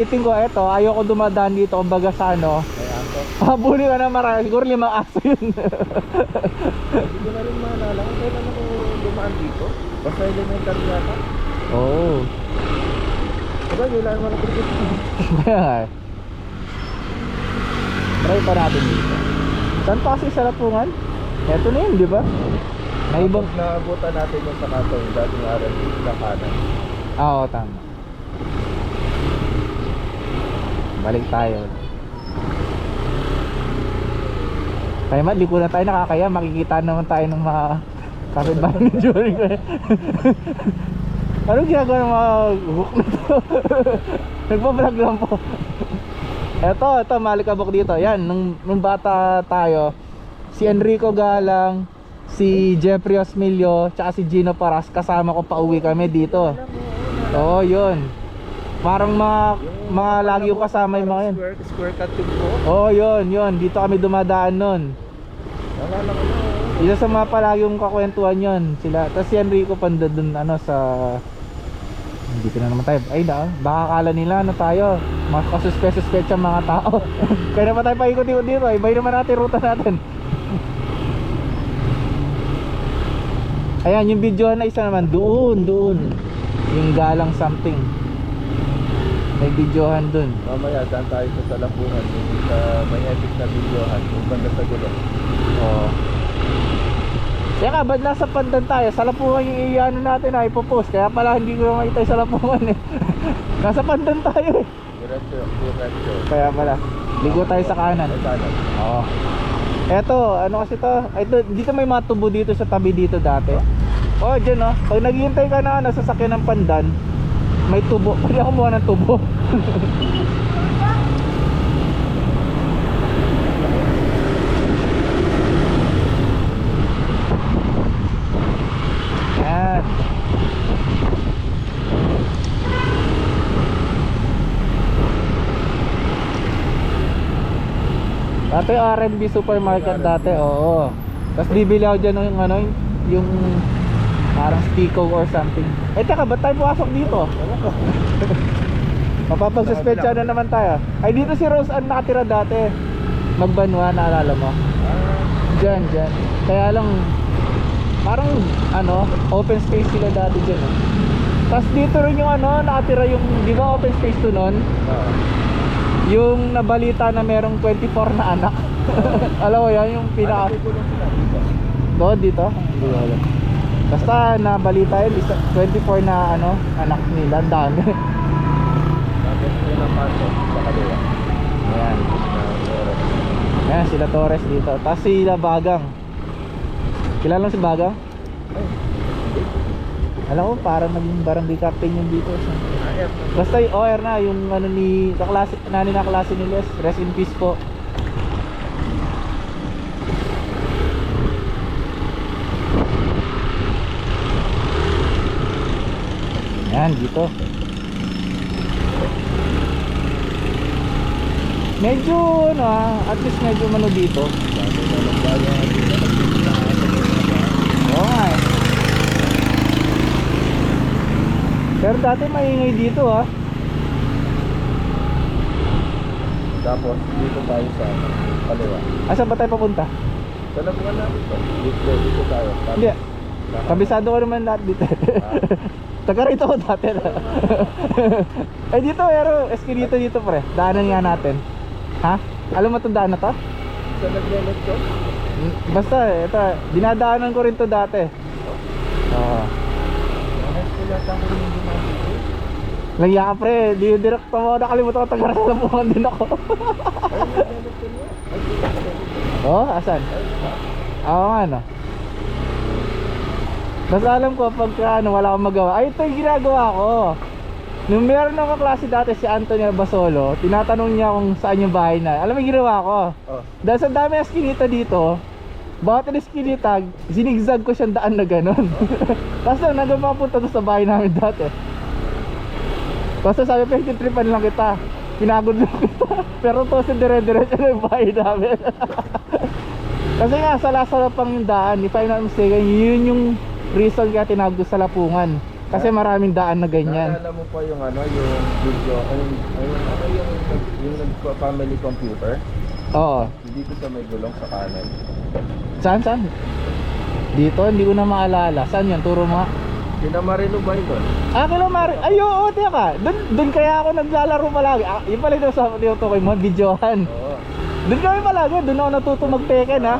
Iting ko, eto, ayoko dumadaan dito kumbaga sa ano. Habuli ka na marami, siguro 5 aso yun. Hindi ko na rin maalala kung kailan ako dumaan dito. Basta elementary yata. Oo. Diba, wala naman ako dito. Kaya nga. Try pa natin dito. Saan pa kasi sa Lapungan? Eto na yun, di ba? May ibang... Naabutan natin yung sa kanto, yung dating R&D sa kanan. Oo, tama. Balik tayo. Kaya man, di ko na tayo nakakaya. Makikita naman tayo ng mga kapitbahay ni Jory ko. Anong ginagawa ng mga hook na to? Nagpa-vlog lang po. Ito, malikabok dito. Yan, nung bata tayo, si Enrico Galang, si Jeffrey Osmilio, tsaka si Gino Paras, kasama ko pauwi kami dito. Oo, yun. Parang mga lagi ko kasama yung mga yun. Square cut yung po. Oo, yun. Dito kami dumadaan nun. Nalala ko na. Isa sa mga palagi yung kakwentuhan yun sila. Tapos si Enrico panda dun ano sa... Hindi ko na naman tayo. Ay na, baka akala nila ano tayo. Mas kasuspe-suspecha mga tao. Kaya naman tayo paikot-ikot dito. Ibay naman natin ruta natin. Ayan, yung video na isa naman doon. Yung Galang something. May videohan dun. Mamaya, daan tayo sa Salapungan. Yung sa may epic na videohan. Yung banda sa gulo. Oo. Kaya nga, ba't nasa Pandan tayo? Sa Lapungan yung iano natin ay ipopost. Kaya pala hindi ko makita sa Lapungan eh. Nasa Pandan tayo eh. Diretso. Kaya pala, ligo tayo sa kanan. Sa kanan. Oo. Eto, ano kasi to? Ito, dito may mga tubo dito sa tabi dito dati. Oh, dyan oh. Pag naghihintay ka na ano, sasakyan ng Pandan, may tubo. Pwede ako kumuha ng tubo. Yan. Dati R&B supermarket dati, oo. Tapos bibili ako dyan ng ano, yung parang Stico or something. Eh teka, ba't tayo pumasok dito? Mapapagsuspecha na naman tayo. Ay dito si Rose Ann nakatira dati. Magbanwa, naalala mo? Dyan. Kaya lang, parang ano, open space sila dati dyan eh. Tapos dito rin yung ano, nakatira yung, di ba open space to nun? Yung nabalita na merong 24 na anak. Alam mo yan, yung pinaka... Doon dito? Hindi ko alam. Basta nabalita yun, 24 na ano, anak nila, dami. Tapos yun ang pasok sa kaliwa. Ayan. Ayan, sila Torres dito. Tapos sila Bagang. Kilala mo si Bagang? Alam ko, parang naging barangay captain yun dito. Basta yung OR na, yung ano ni kaklase, nani na klase ni Les. Rest in peace po. Yan, dito. Medyo ano at least medyo mano dito. Oo nga eh. Pero dati maingay dito ha. Tapos dito tayo sa kaliwa. Asan ba tayo papunta? Sa Lapungan natin to. Dito tayo. Hindi. Kabisado ko naman lahat dito. Taga rito ko dati na. Ay dito, pero eskinito dito pre. Daanan nga natin. Ha? Alam mo itong daan na to? Sa nagle-lecture? Basta, ito, dinadaanan ko rin to dati. Oo. Lagyan ka pre, di yung direkto mo. Nakalimutan ko, taga-Lapungan din ako. Oh, asan? Oo nga no. Basta alam ko pagka ano, wala akong magawa. Ay, ito yung ginagawa ko. Nung meron akong klase dati si Anthony Basolo, tinatanong niya kung saan yung bahay na. Alam mo yung ginawa ko? Dahil sa dami ng skinita dito, bawat na skinita, zinigzag ko siyang daan na gano'n. Tapos nang mapunta doon sa bahay namin dati. Basta sabi pa, tripan lang kita. Pinagod lang kita. Pero to sa dire-diretso na yung bahay namin. Kasi nga, sala-sala pang yung daan. If I'm not mistaken, yun yung reason kaya tinawag doon sa Lapungan. Kasi maraming daan na ganyan. Naalala mo pa yung ano, yung video, yung nag-family computer? Oo. Dito sa may gulong sa kanan. Saan? Dito, hindi ko na maalala. Saan yan? Turo mo nga. Kinamarino ba yun? Kila Mari. Ay, oo, teka. Doon kaya ako naglalaro palagi. Yung pala ito sa dito ko, mga videohan. Oo. Doon kami palagi. Doon ako natuto mag-Tekken, ha.